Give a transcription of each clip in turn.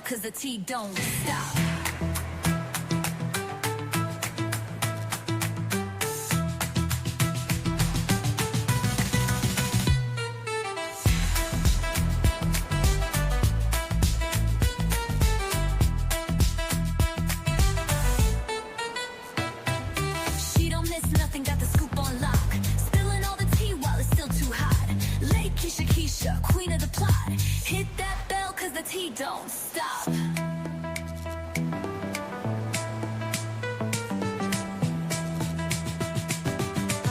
cause the tea don't stop. She don't miss nothing, got the scoop on lock. Spilling all the tea while it's still too hot. Lakeysha Keysha, queen of the plot. Hit that bell cause the tea don't stop.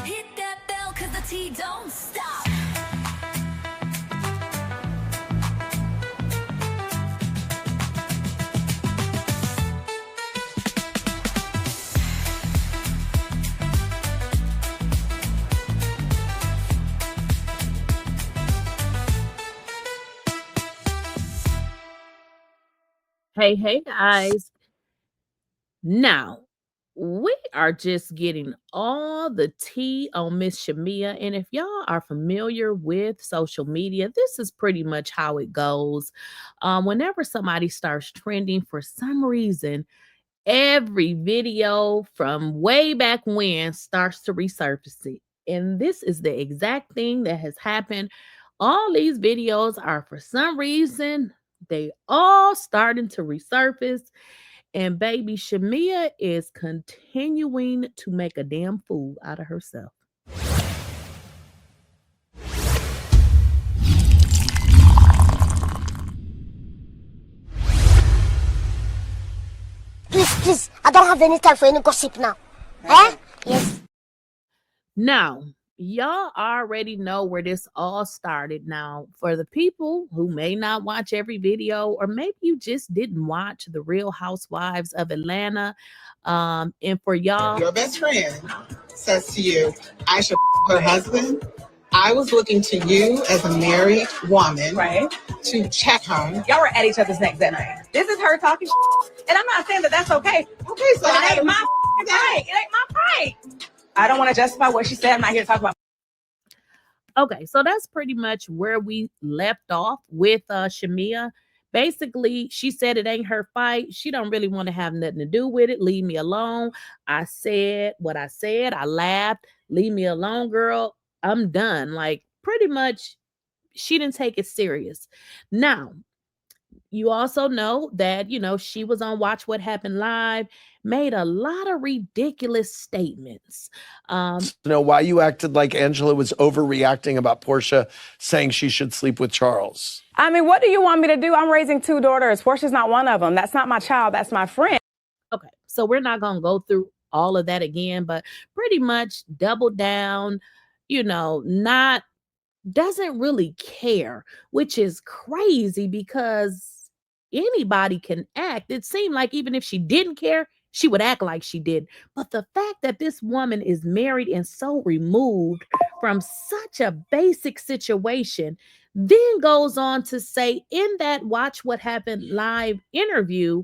Hit that bell cause the tea don't stop. Hey guys. Now, we are just getting all the tea on Miss Shamea. And if y'all are familiar with social media, this is pretty much how it goes. Whenever somebody starts trending, for some reason, every video from way back when starts to resurface it. And this is the exact thing that has happened. All these videos are, for some reason, they all starting to resurface. And baby, Shamea is continuing to make a damn fool out of herself. Please, I don't have any time for any gossip now. Eh? Yes. Now, y'all already know where this all started. Now, for the people who may not watch every video, or maybe you just didn't watch The Real Housewives of Atlanta, and for y'all, Your best friend says to you, I should her husband. I was looking to you as a married woman, Right. to check her. Y'all were at each other's necks that night. This is her talking and I'm not saying that that's okay. Okay, so But I it ain't my fight. It ain't my fight. I don't want to justify what she said. I'm not here to talk about. okay, so that's pretty much where we left off with Shamea. Basically, she said it ain't her fight. She don't really want to have nothing to do with it. Leave me alone. I said what I said. I laughed. Leave me alone, girl. I'm done. Like, pretty much, she didn't take it serious. Now, you also know that, she was on Watch What Happened Live, made a lot of ridiculous statements. Know why you acted like Angela was overreacting about Portia saying she should sleep with Charles. I mean, what do you want me to do? I'm raising 2 daughters. Portia's not one of them. That's not my child. That's my friend. Okay, so we're not going to go through all of that again, but pretty much double down, not doesn't really care, which is crazy because anybody can act. It seemed like even if she didn't care, she would act like she did. But the fact that this woman is married and so removed from such a basic situation, then goes on to say in that Watch What Happened Live interview,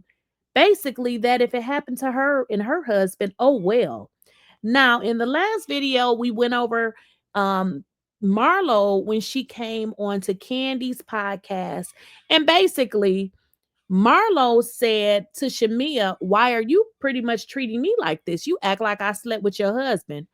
basically that if it happened to her and her husband, oh well. Now, in the last video, we went over Marlo when she came onto Candy's podcast, and basically Marlo said to Shamea, why are you pretty much treating me like this? You act like I slept with your husband.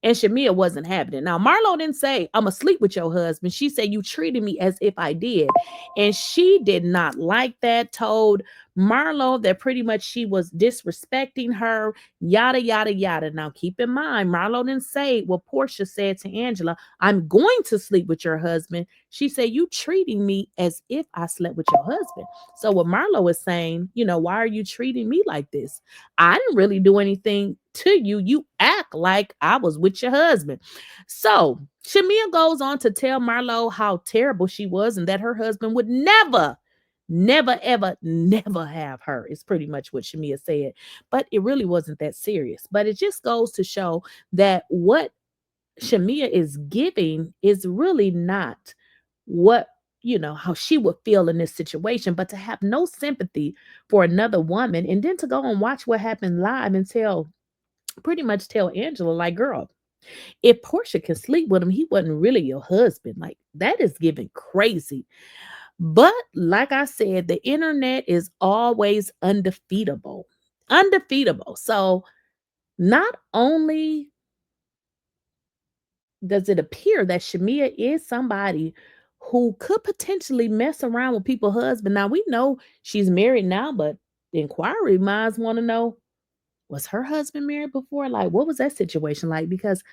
And Shamea wasn't having it. Now, Marlo didn't say, I'm asleep with your husband. She said, you treated me as if I did. And she did not like that, told Marlo that pretty much she was disrespecting her, yada, yada, yada. Now, keep in mind, Marlo didn't say what Portia said to Angela, I'm going to sleep with your husband. She said, you treating me as if I slept with your husband. So what Marlo is saying, why are you treating me like this? I didn't really do anything to you. You act like I was with your husband. So Shamea goes on to tell Marlo how terrible she was and that her husband would never, ever, never have her. It's pretty much what Shamea said. But it really wasn't that serious. But it just goes to show that what Shamea is giving is really not what how she would feel in this situation, but to have no sympathy for another woman and then to go and Watch What Happened Live and pretty much tell Angela, like, girl, if Portia can sleep with him, he wasn't really your husband. Like, that is giving crazy. But like I said, the internet is always undefeatable. Undefeatable. So not only does it appear that Shamea is somebody who could potentially mess around with people's husband. Now we know she's married now, but the inquiry minds want to know, was her husband married before? Like, what was that situation like? Because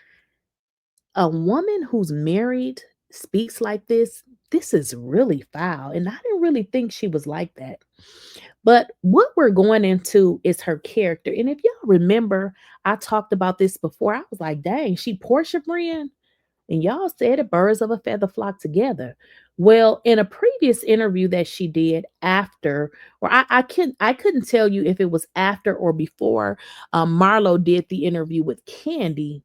a woman who's married speaks like this is really foul. And I didn't really think she was like that. But what we're going into is her character. And if y'all remember, I talked about this before. I was like, dang, she Portia friend. And y'all said it, birds of a feather flock together. Well, in a previous interview that she did after, or I couldn't tell you if it was after or before Marlo did the interview with Candy.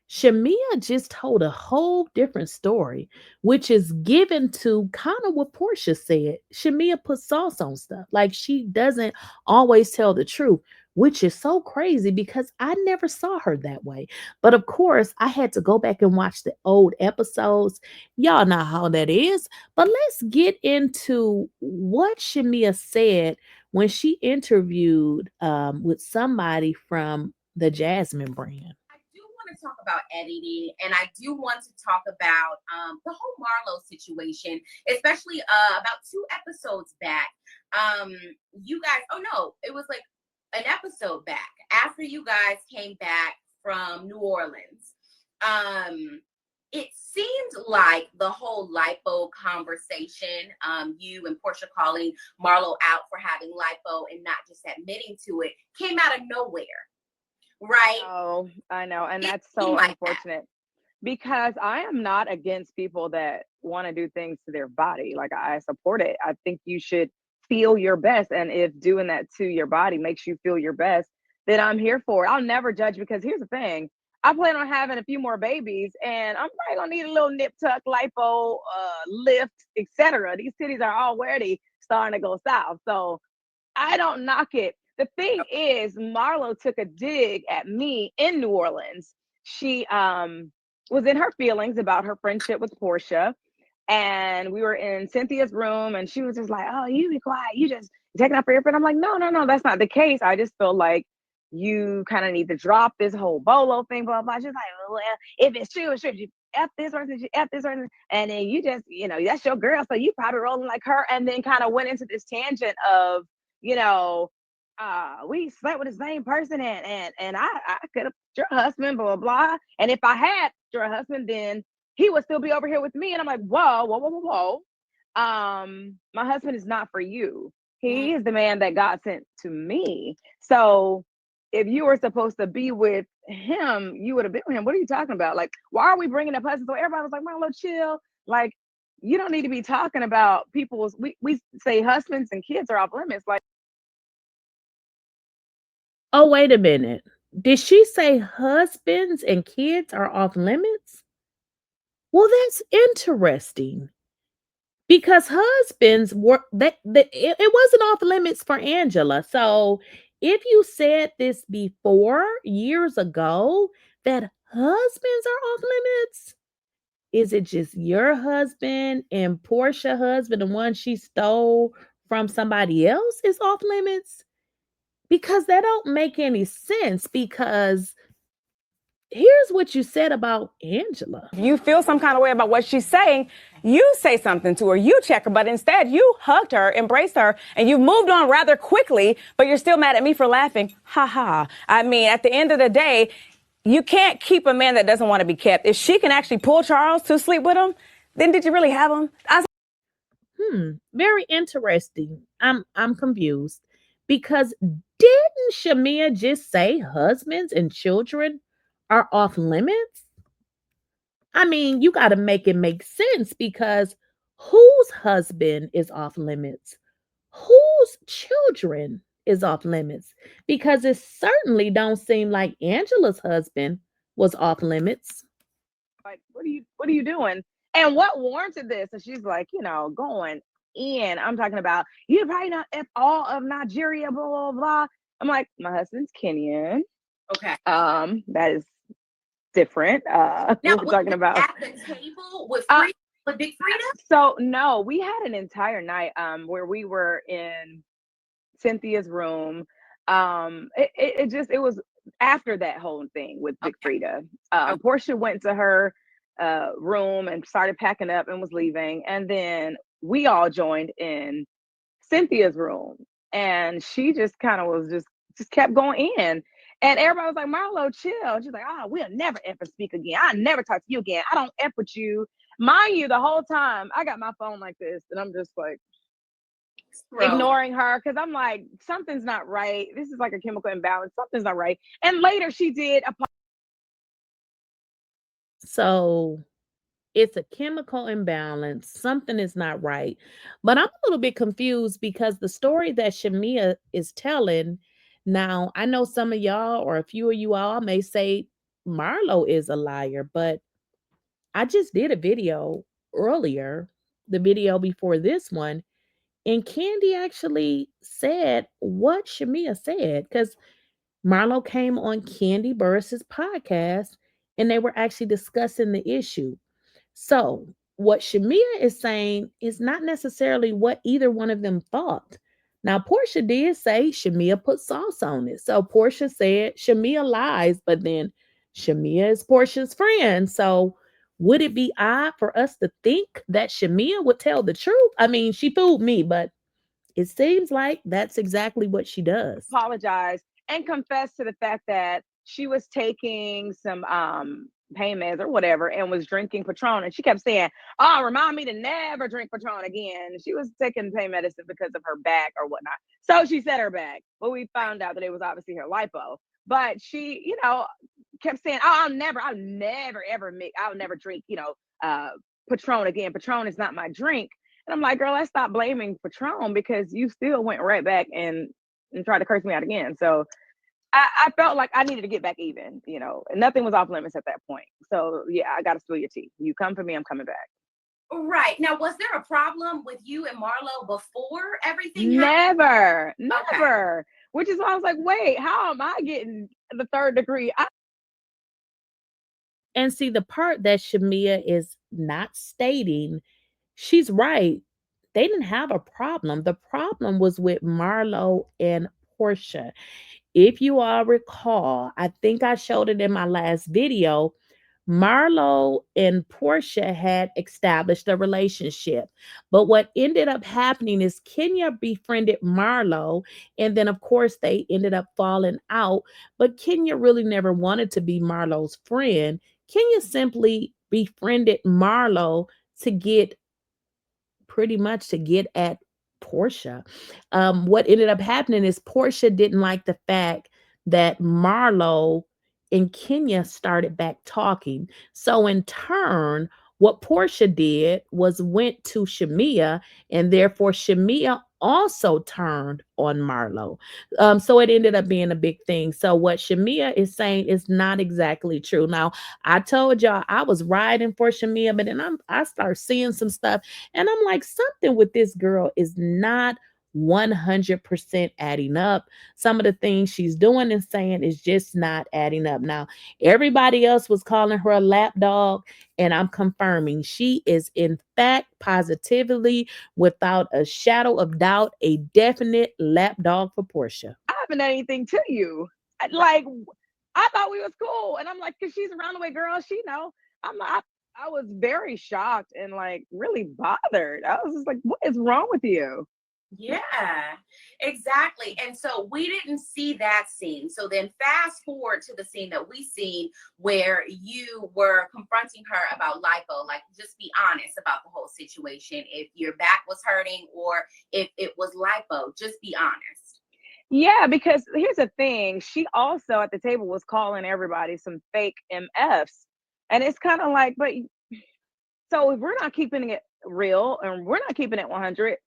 Shamea just told a whole different story, which is given to kind of what Portia said. Shamea puts sauce on stuff. Like she doesn't always tell the truth, which is so crazy because I never saw her that way. But of course, I had to go back and watch the old episodes. Y'all know how that is. But let's get into what Shamea said when she interviewed with somebody from the Jasmine brand. I do want to talk about editing, and I do want to talk about the whole Marlo situation, especially about 2 episodes back. You guys, oh no, it was like an episode back after you guys came back from New Orleans. It seemed like the whole lipo conversation, you and Portia calling Marlo out for having lipo and not just admitting to it, came out of nowhere. Right. Oh, I know. And that's so unfortunate because I am not against people that want to do things to their body. Like I support it. I think you should feel your best. And if doing that to your body makes you feel your best, then I'm here for it. I'll never judge because here's the thing. I plan on having a few more babies and I'm probably gonna need a little nip tuck, lipo, lift, etc. These titties are already starting to go south. So I don't knock it. The thing is, Marlo took a dig at me in New Orleans. She was in her feelings about her friendship with Portia. And we were in Cynthia's room and she was just like, oh, you be quiet. You just taking off your earphone. I'm like, no, that's not the case. I just feel like you kind of need to drop this whole bolo thing, blah, blah. She's like, well, if it's true, it's true. You F this person, you F this person. And then you just, that's your girl. So you probably rolling like her. And then kind of went into this tangent of, we slept with the same person and I could have your husband, blah, blah, blah. And if I had your husband, then he would still be over here with me. And I'm like, whoa. My husband is not for you. He is the man that God sent to me. So if you were supposed to be with him, you would have been with him. What are you talking about? Like, why are we bringing up husbands? So everybody was like, Marlo, chill. Like, you don't need to be talking about people's, we say husbands and kids are off limits. Like, Oh, wait a minute. Did she say husbands and kids are off limits? Well, that's interesting because husbands were it wasn't off limits for Angela. So if you said this before years ago that husbands are off limits, is it just your husband and Portia husband, the one she stole from somebody else, is off limits? Because that don't make any sense because here's what you said about Angela. if you feel some kind of way about what she's saying, you say something to her, you check her, but instead you hugged her, embraced her, and you moved on rather quickly, but you're still mad at me for laughing. Ha ha. I mean, at the end of the day, you can't keep a man that doesn't want to be kept. If she can actually pull Charles to sleep with him, then did you really have him? Very interesting. I'm confused because didn't Shamea just say husbands and children are off limits? I mean, you got to make it make sense because whose husband is off limits? Whose children is off limits? Because it certainly don't seem like Angela's husband was off limits. Like, what are you doing? And what warranted this? And she's like, going in. I'm talking about, you probably not F all of Nigeria, blah, blah, blah. I'm like, my husband's Kenyan. Okay. That is different. Now, we're talking about at the table with free But Big Frida? So no, we had an entire night where we were in Cynthia's room. It was after that whole thing with Big Frida. Portia went to her room and started packing up and was leaving, and then we all joined in Cynthia's room, and she just kind of was just kept going in, and everybody was like, Marlo, chill. She's like, we'll never ever speak again. I'll never talk to you again. I don't F with you. Mind you, the whole time I got my phone like this, and I'm just like ignoring her because I'm like, something's not right. This is like a chemical imbalance. Something's not right. And later she did So it's a chemical imbalance. Something is not right. But I'm a little bit confused because the story that Shamea is telling now, I know some of y'all or a few of you all may say Marlo is a liar, but I just did a video earlier, the video before this one, and Kandi actually said what Shamea said because Marlo came on Kandi Burris's podcast and they were actually discussing the issue. So, what Shamea is saying is not necessarily what either one of them thought. Now, Portia did say Shamea put sauce on it. So, Portia said Shamea lies, but then Shamea is Portia's friend. So, would it be odd for us to think that Shamea would tell the truth? I mean, she fooled me, but it seems like that's exactly what she does. Apologize and confess to the fact that she was taking some pain meds or whatever and was drinking Patron, and she kept saying, remind me to never drink Patron again. She was taking pain medicine because of her back or whatnot. So she said her back, but we found out that it was obviously her lipo. But she, kept saying, I'll never drink, Patron again. Patron is not my drink. And I'm like, girl, let's stop blaming Patron because you still went right back and tried to curse me out again. So I felt like I needed to get back even, and nothing was off limits at that point. So yeah, I got to spill your tea. You come for me, I'm coming back. Right. Now, was there a problem with you and Marlo before everything happened? Never. Okay. Which is why I was like, wait, how am I getting the third degree? And see, the part that Shamea is not stating, she's right. They didn't have a problem. The problem was with Marlo and Portia. If you all recall, I think I showed it in my last video. Marlo and Portia had established a relationship. But what ended up happening is Kenya befriended Marlo. And then, of course, they ended up falling out. But Kenya really never wanted to be Marlo's friend. Kenya simply befriended Marlo to get at Portia. What ended up happening is Portia didn't like the fact that Marlo and Kenya started back talking. So in turn, what Portia did was went to Shamea, and therefore Shamea also turned on Marlo. So it ended up being a big thing. So what Shamea is saying is not exactly true. Now, I told y'all I was riding for Shamea, but then I start seeing some stuff, and I'm like, something with this girl is not 100% adding up. Some of the things she's doing and saying is just not adding up. Now, everybody else was calling her a lapdog, and I'm confirming she is, in fact, positively, without a shadow of doubt, a definite lapdog for Portia. I haven't done anything to you. Like, I thought we was cool, and I'm like, cause she's a roundaway girl, she know. I was very shocked and like really bothered. I was just like, what is wrong with you? Yeah, exactly. And so we didn't see that scene. So then fast forward to the scene that we seen where you were confronting her about lipo. Like, just be honest about the whole situation. If your back was hurting or if it was lipo, just be honest. Yeah, because here's the thing. She also at the table was calling everybody some fake MFs. And it's kind of like, but so if we're not keeping it real and we're not keeping it 100,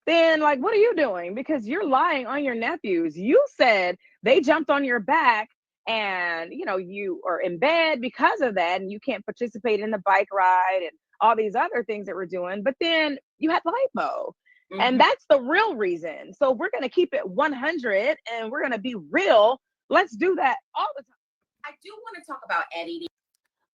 then like, what are you doing? Because you're lying on your nephews. You said they jumped on your back and, you are in bed because of that and you can't participate in the bike ride and all these other things that we're doing. But then you had lipo. Mm-hmm. And that's the real reason. So we're going to keep it 100 and we're going to be real. Let's do that all the time. I do want to talk about editing.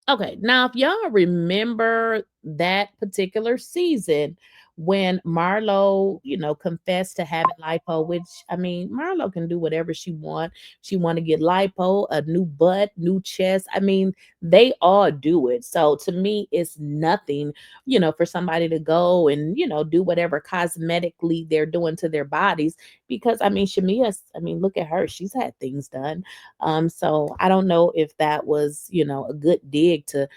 Okay, now if y'all remember that particular season when Marlo, confessed to having lipo, which I mean, Marlo can do whatever she want. She want to get lipo, a new butt, new chest. I mean, they all do it. So to me, it's nothing, for somebody to go and do whatever cosmetically they're doing to their bodies. Because I mean, Shamea, I mean, look at her. She's had things done. So I don't know if that was, a good dig to,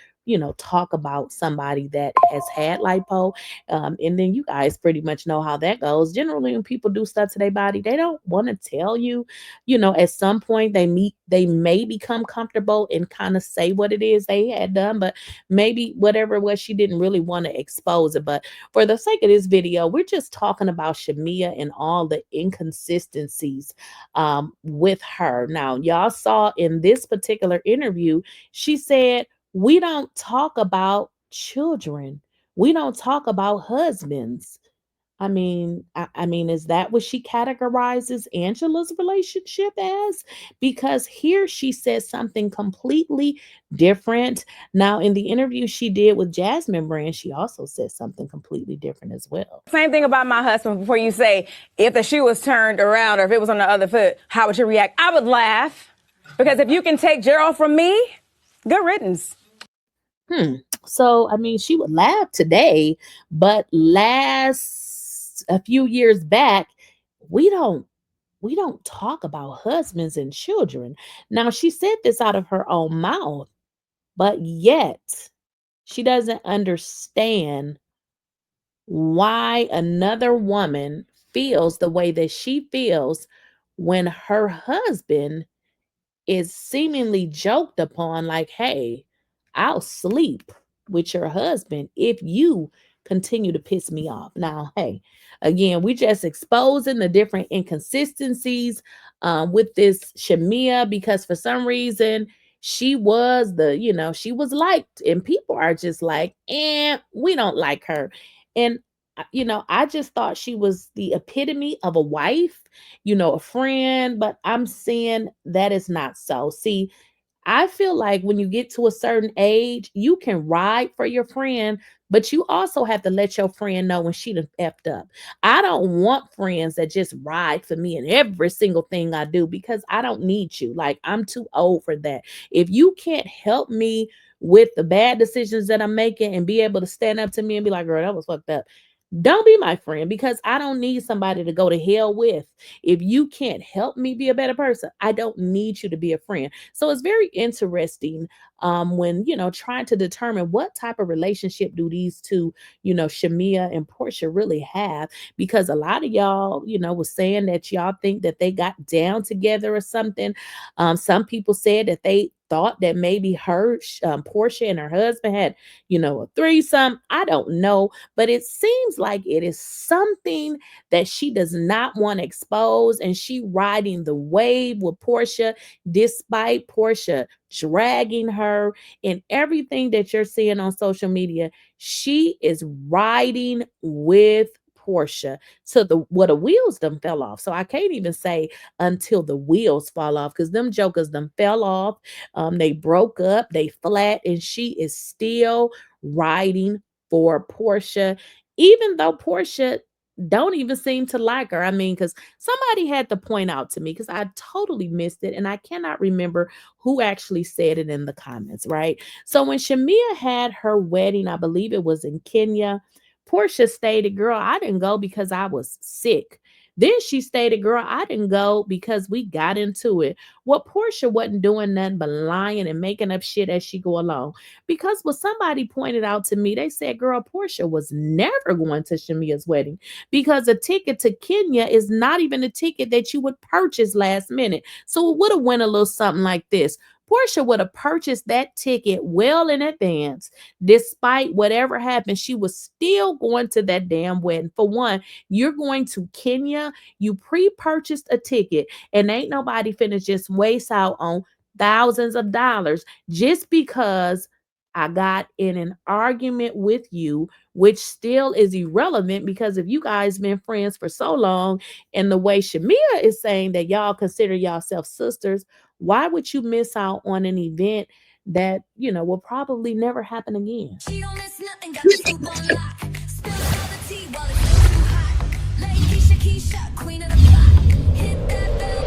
talk about somebody that has had lipo. And then you guys pretty much know how that goes. Generally, when people do stuff to their body, they don't want to tell you, at some point they may become comfortable and kind of say what it is they had done, but maybe whatever it was, she didn't really want to expose it. But for the sake of this video, we're just talking about Shamea and all the inconsistencies with her. Now, y'all saw in this particular interview, she said, we don't talk about children. We don't talk about husbands. I mean, is that what she categorizes Angela's relationship as? Because here she says something completely different. Now, in the interview she did with Jasmine Brand, she also said something completely different as well. Same thing about my husband. Before you say, if the shoe was turned around or if it was on the other foot, how would you react? I would laugh. Because if you can take Gerald from me, good riddance. So, I mean, she would laugh today, but a few years back, we don't talk about husbands and children. Now, she said this out of her own mouth, but yet she doesn't understand why another woman feels the way that she feels when her husband is seemingly joked upon, like, hey, I'll sleep with your husband if you continue to piss me off. Now, hey, again, we just exposing the different inconsistencies with this Shamea, because for some reason she was she was liked, and people are just like, we don't like her. And I just thought she was the epitome of a wife, a friend, but I'm saying that is not so. See, I feel like when you get to a certain age, you can ride for your friend, but you also have to let your friend know when she done effed up. I don't want friends that just ride for me in every single thing I do, because I don't need you. Like, I'm too old for that. If you can't help me with the bad decisions that I'm making and be able to stand up to me and be like, girl, that was fucked up, don't be my friend, because I don't need somebody to go to hell with. If you can't help me be a better person, I don't need you to be a friend. So it's very interesting when, trying to determine what type of relationship do these two, Shamea and Portia really have, because a lot of y'all, was saying that y'all think that they got down together or something. Some people said that they thought that maybe Portia and her husband had, a threesome. I don't know, but it seems like it is something that she does not want to expose, and she riding the wave with Portia, despite Portia dragging her and everything that you're seeing on social media. She is riding with Portia to the wheels done fell off. So I can't even say until the wheels fall off, because them jokers done fell off. They broke up, they flat, and she is still riding for Portia, even though Portia don't even seem to like her. I mean, because somebody had to point out to me, because I totally missed it and I cannot remember who actually said it in the comments, right? So when Shamea had her wedding, I believe it was in Kenya, Portia stated, girl, I didn't go because I was sick. Then she stated, girl, I didn't go because we got into it. Well, Portia wasn't doing nothing but lying and making up shit as she go along. Because what somebody pointed out to me, they said, girl, Portia was never going to Shamea's wedding, because a ticket to Kenya is not even a ticket that you would purchase last minute. So it would have went a little something like this. Portia would have purchased that ticket well in advance. Despite whatever happened, she was still going to that damn wedding. For one, you're going to Kenya, you pre-purchased a ticket, and ain't nobody finna just waste out on thousands of dollars just because I got in an argument with you, which still is irrelevant, because if you guys been friends for so long, and the way Shamea is saying that y'all consider yourself sisters, why would you miss out on an event that, will probably never happen again. She don't miss nothing, got the scoop on lock. Spill all the tea while it's still too hot. Lakeysha Keysha, queen of the block. Hit that bell